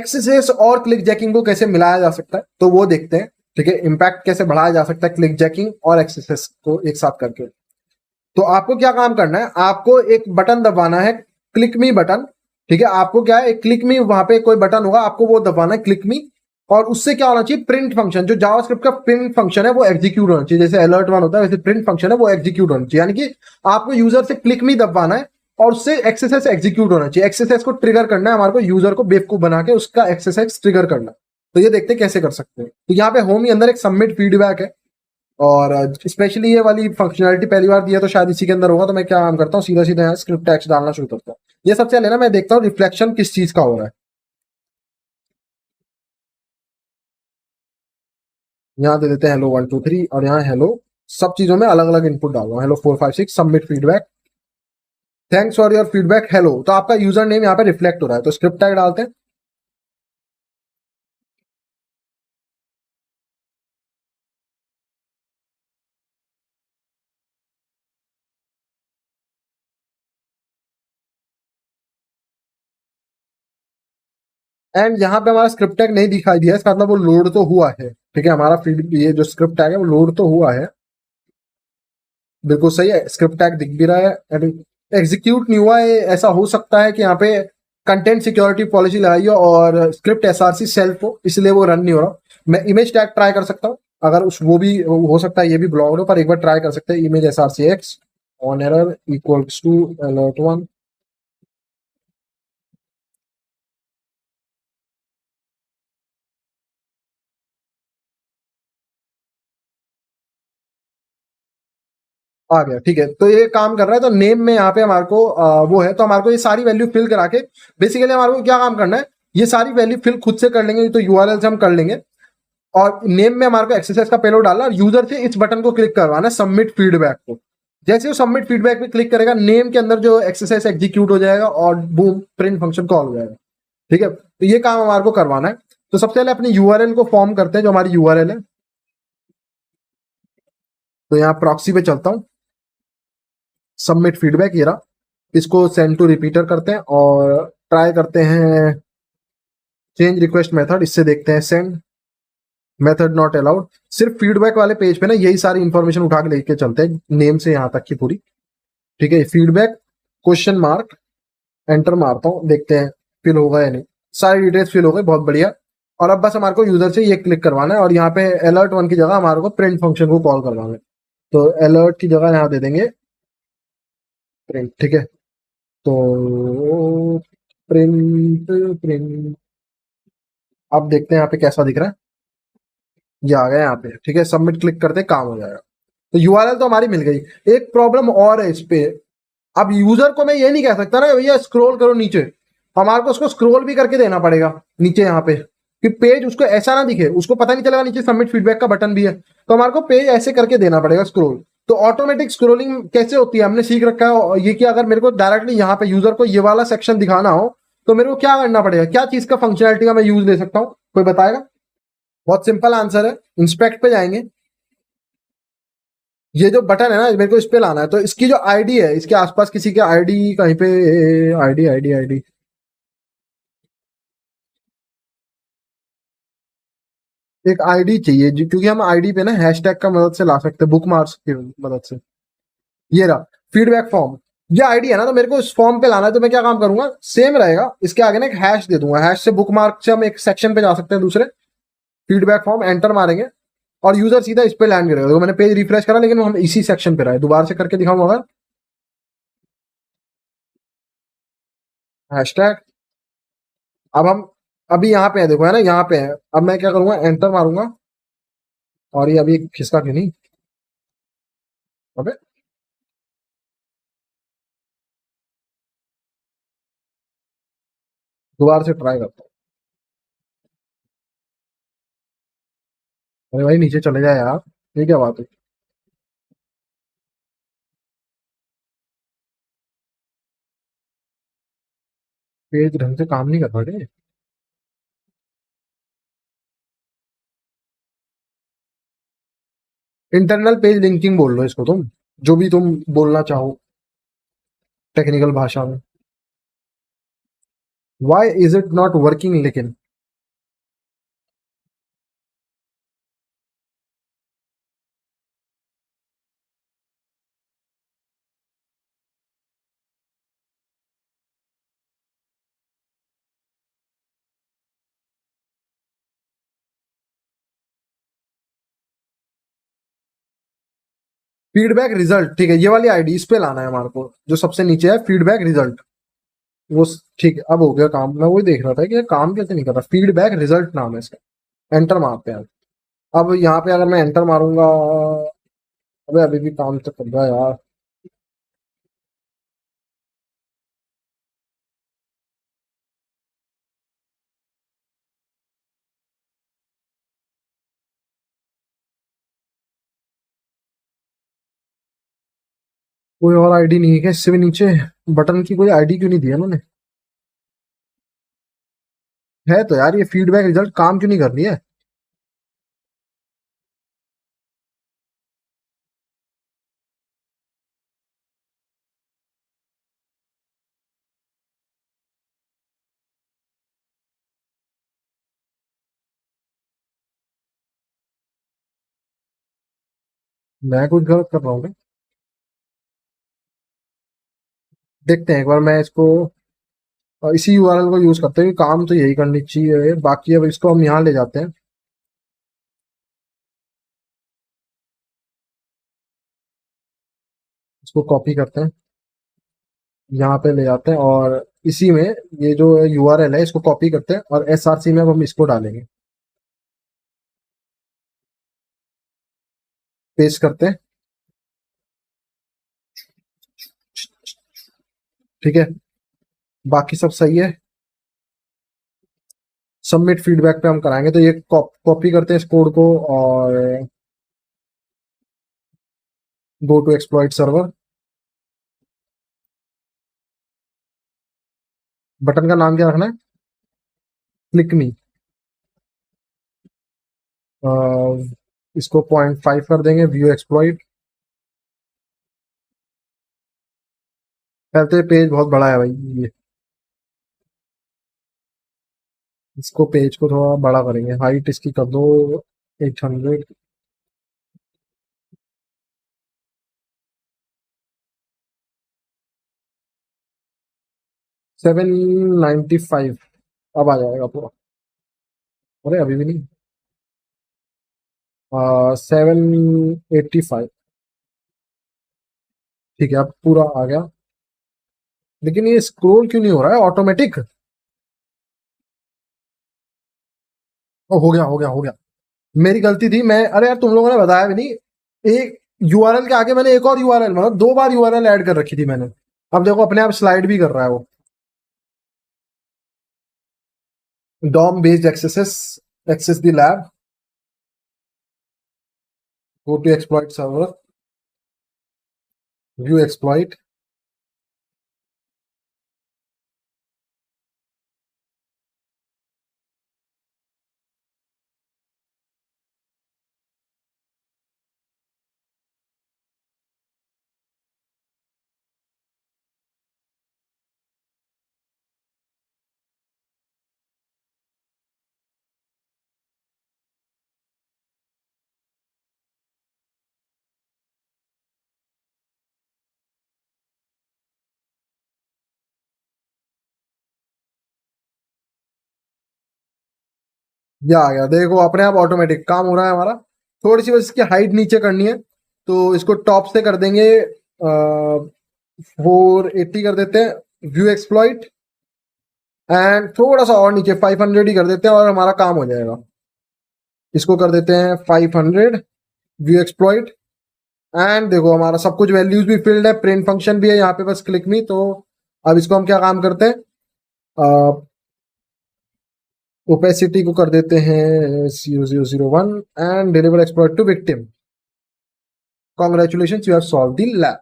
Access और click jacking को कैसे मिलाया जा सकता है, तो वो देखते हैं। ठीक है, इम्पैक्ट कैसे बढ़ाया जा सकता है क्लिक जैकिंग और एक्सेस को एक साथ करके। तो आपको क्या काम करना है, आपको एक बटन दबाना है, क्लिक मी बटन। ठीक है, आपको क्या है, एक क्लिक मी, वहां पे कोई बटन होगा, आपको वो दबाना है क्लिक मी। और उससे क्या होना चाहिए, प्रिंट फंक्शन, जो जावास्क्रिप्ट का प्रिंट फंक्शन है वो एग्जीक्यूट होना चाहिए। जैसे अलर्ट वन होता है वैसे प्रिंट फंक्शन है वो एग्जीक्यूट होना चाहिए। यानी कि आपको यूजर से क्लिक मी दबाना है और उससे एक्सेस एग्जीक्यूट होना चाहिए। एक्सेस को ट्रिगर करना है हमारे को, यूजर को बेवकूफ बना के उसका एक्सेस ट्रिगर करना। तो ये देखते हैं कैसे कर सकते हैं। तो यहाँ पे होम के अंदर एक सबमिट फीडबैक है, और स्पेशली ये वाली फंक्शनलिटी पहली बार दी है तो शायद इसी के अंदर होगा। तो मैं क्या काम करता हूँ, सीधा सीधा यहाँ स्क्रिप्ट टैग्स डालना शुरू करता हूँ। ये सबसे पहले ना मैं देखता हूँ रिफ्लेक्शन किस चीज का हो रहा है। यहाँ दे देते हैं हेलो 1 2 3, और यहाँ हेलो, सब चीजों में अलग अलग इनपुट डाल रहा हूँ। Hello 4 5 6, submit feedback, thanks for your feedback hello. तो आपका यूजर नेम यहाँ पे रिफ्लेक्ट हो रहा है, तो स्क्रिप्ट टैग डालते हैं। एंड यहाँ पे हमारा स्क्रिप्ट टैग नहीं दिखाई दिया, इसका मतलब वो लोड तो हुआ है। ठीक है, हमारा फीड, ये जो स्क्रिप्ट टैग है वो लोड तो हुआ है, बिल्कुल सही है, स्क्रिप्ट टैग दिख भी रहा है। एग्जीक्यूट नहीं हुआ है, ऐसा हो सकता है कि यहाँ पे कंटेंट सिक्योरिटी पॉलिसी लगाई हो और स्क्रिप्ट एसआरसी सेल्फ हो, इसलिए वो रन नहीं हो रहा। मैं इमेज टैग ट्राई कर सकता हूँ, अगर उस वो भी हो सकता है ये भी ब्लॉक्ड हो, पर एक बार ट्राई कर सकते हैं। Image SRC X on error equals to alert one. आ गया, ठीक है। तो ये काम कर रहा है। तो नेम में यहाँ पे हमारे को वो है, तो हमारे को ये सारी वैल्यू फिल करा के बेसिकली हमारे को क्या काम करना है, ये सारी वैल्यू फिल खुद से कर लेंगे, तो यूआरएल से हम कर लेंगे। और नेम में हमारे को एक्सेस का पेलोड डालना और यूजर से इस बटन को क्लिक करवाना, सबमिट फीडबैक को। जैसे वो सबमिट फीडबैक पे क्लिक करेगा, नेम के अंदर जो एक्सेस एग्जीक्यूट हो जाएगा और बूम, प्रिंट फंक्शन कॉल हो जाएगा। ठीक है, तो ये काम हमारे को करवाना है। तो सबसे पहले अपनी यूआरएल को फॉर्म करते हैं, जो हमारी यूआरएल है। तो यहाँ प्रॉक्सी पे चलता हूँ, सबमिट फीडबैक ये रहा। इसको सेंड टू रिपीटर करते हैं और ट्राई करते हैं चेंज रिक्वेस्ट मेथड, इससे देखते हैं सेंड मेथड नॉट अलाउड। सिर्फ फीडबैक वाले पेज पे ना यही सारी इंफॉर्मेशन उठा के लेके चलते हैं, नेम से यहां तक की पूरी। ठीक है, फीडबैक क्वेश्चन मार्क, एंटर मारता हूँ, देखते हैं फिल होगा या नहीं। सारी डिटेल्स फिल हो गई, बहुत बढ़िया। और अब बस हमारे को यूजर से ये क्लिक करवाना है और यहाँ पे अलर्ट वन की जगह हमारे को प्रिंट फंक्शन को कॉल करवाना है। तो अलर्ट की जगह यहाँ दे देंगे प्रिंट। ठीक है, तो प्रिंट प्रिंट, अब देखते हैं यहाँ पे कैसा दिख रहा है। ये आ गया यहाँ पे। ठीक है, सबमिट क्लिक करते काम हो जाएगा। तो यूआरएल तो हमारी मिल गई। एक प्रॉब्लम और है इस पे, अब यूजर को मैं ये नहीं कह सकता ना भैया स्क्रॉल करो नीचे, हमारे को उसको स्क्रॉल भी करके देना पड़ेगा नीचे यहाँ पे, कि पेज उसको ऐसा ना दिखे, उसको पता नहीं चलेगा नीचे सबमिट फीडबैक का बटन भी है। तो हमारे को पेज ऐसे करके देना पड़ेगा स्क्रॉल। तो ऑटोमेटिक स्क्रोलिंग कैसे होती है हमने सीख रखा है, और ये कि अगर मेरे को डायरेक्टली यहाँ पे यूजर को ये वाला सेक्शन दिखाना हो तो मेरे को क्या करना पड़ेगा, क्या चीज का फंक्शनलिटी का मैं यूज ले सकता हूँ, कोई बताएगा? बहुत सिंपल आंसर है, इंस्पेक्ट पे जाएंगे। ये जो बटन है ना, मेरे को इस पे लाना है। तो इसकी जो आईडी है, इसके आसपास किसी के आईडी कहीं पे, आईडी आईडी आईडी, एक आईडी चाहिए क्योंकि हम आईडी पे ना हैशटैग का मदद से ला सकते हैं, बुक मार्क्स की मदद से। ये रहा फीडबैक फॉर्म, ये आईडी है ना, तो मेरे को इस फॉर्म पे लाना है। तो मैं क्या काम करूंगा, सेम रहेगा, इसके आगे ना एक हैश दे दूंगा, हैश से बुक मार्क से हम एक सेक्शन पे जा सकते हैं दूसरे। फीडबैक फॉर्म एंटर मारेंगे और यूजर सीधा इस पे लैंड करेगा। तो मैंने पेज रिफ्रेश करा लेकिन हम इसी सेक्शन पे रहे, दोबारा से करके दिखाऊंगा अगर, हैशटैग। अब हम अभी यहाँ पे है, देखो है ना, यहाँ पे है। अब मैं क्या करूंगा, एंटर मारूंगा, और ये अभी खिसका क्यों नहीं, अबे दोबारा से ट्राई करता हूँ। अरे भाई नीचे चले जाए यार, ये क्या बात है। पेज ढंग से काम नहीं कर रहे। इंटरनल पेज लिंकिंग बोल लो इसको तुम, जो भी तुम बोलना चाहो टेक्निकल भाषा में। Why is it not working लेकिन, फीडबैक रिजल्ट, ठीक है, ये वाली आईडी इस पे लाना है हमारे को, जो सबसे नीचे है फीडबैक रिजल्ट। वो ठीक है, अब हो गया काम। मैं वही देख रहा था कि ये काम कैसे नहीं कर रहा। फीडबैक रिजल्ट नाम है इसका। एंटर मारते हैं। अब यहाँ पे अगर मैं एंटर मारूंगा, अबे अभी भी काम तो कर रहा है यार। कोई और आईडी नहीं है क्या इससे भी नीचे? बटन की कोई आईडी क्यों नहीं दिया उन्होंने? है तो यार, ये फीडबैक रिजल्ट काम क्यों नहीं कर रही है? मैं कुछ गलत कर रहा हूँ क्या? देखते हैं एक बार, मैं इसको इसी यूआरएल को यूज करते हैं, काम तो यही करनी चाहिए। बाकी अब इसको हम यहाँ ले जाते हैं, इसको कॉपी करते हैं, यहाँ पे ले जाते हैं, और इसी में ये जो यूआरएल है इसको कॉपी करते हैं, और एसआरसी में अब हम इसको डालेंगे, पेस्ट करते हैं। ठीक है, बाकी सब सही है। सबमिट फीडबैक पे हम कराएंगे, तो ये कॉपी करते हैं इस कोड को, और go to exploit server. Button का नाम क्या रखना है? Click me. इसको 0.5 कर देंगे, व्यू एक्सप्लॉइट। कहते पेज बहुत बड़ा है भाई ये, इसको पेज को थोड़ा बड़ा करेंगे, हाइट इसकी कर दो 800। 795 अब आ जाएगा पूरा। अरे अभी भी नहीं। 785। ठीक है, अब पूरा आ गया। लेकिन ये स्क्रोल क्यों नहीं हो रहा है ऑटोमेटिक? ओ, हो गया हो गया हो गया। मेरी गलती थी। मैं, अरे यार तुम लोगों ने बताया भी नहीं। एक यूआरएल के आगे मैंने एक और यूआरएल, मतलब 2 बार यूआरएल ऐड कर रखी थी मैंने। अब देखो अपने आप स्लाइड भी कर रहा है वो। DOM based XSS, access the lab, go to exploit server, view exploit. ये आ गया, देखो अपने आप ऑटोमेटिक काम हो रहा है हमारा। थोड़ी सी बस इसकी हाइट नीचे करनी है, तो इसको टॉप से कर देंगे, 480 कर देते हैं व्यू एक्सप्लॉइट, एंड थोड़ा सा और नीचे 500 ही कर देते हैं, और हमारा काम हो जाएगा। इसको कर देते हैं 500 व्यू एक्सप्लॉइट, एंड देखो हमारा सब कुछ वैल्यूज भी फिल्ड है, प्रिंट फंक्शन भी है यहाँ पे, बस क्लिक मी। तो अब इसको हम क्या काम करते हैं, ओपेसिटी को कर देते हैं 0001, and deliver exploit to victim. Congratulation, you have solve the lab.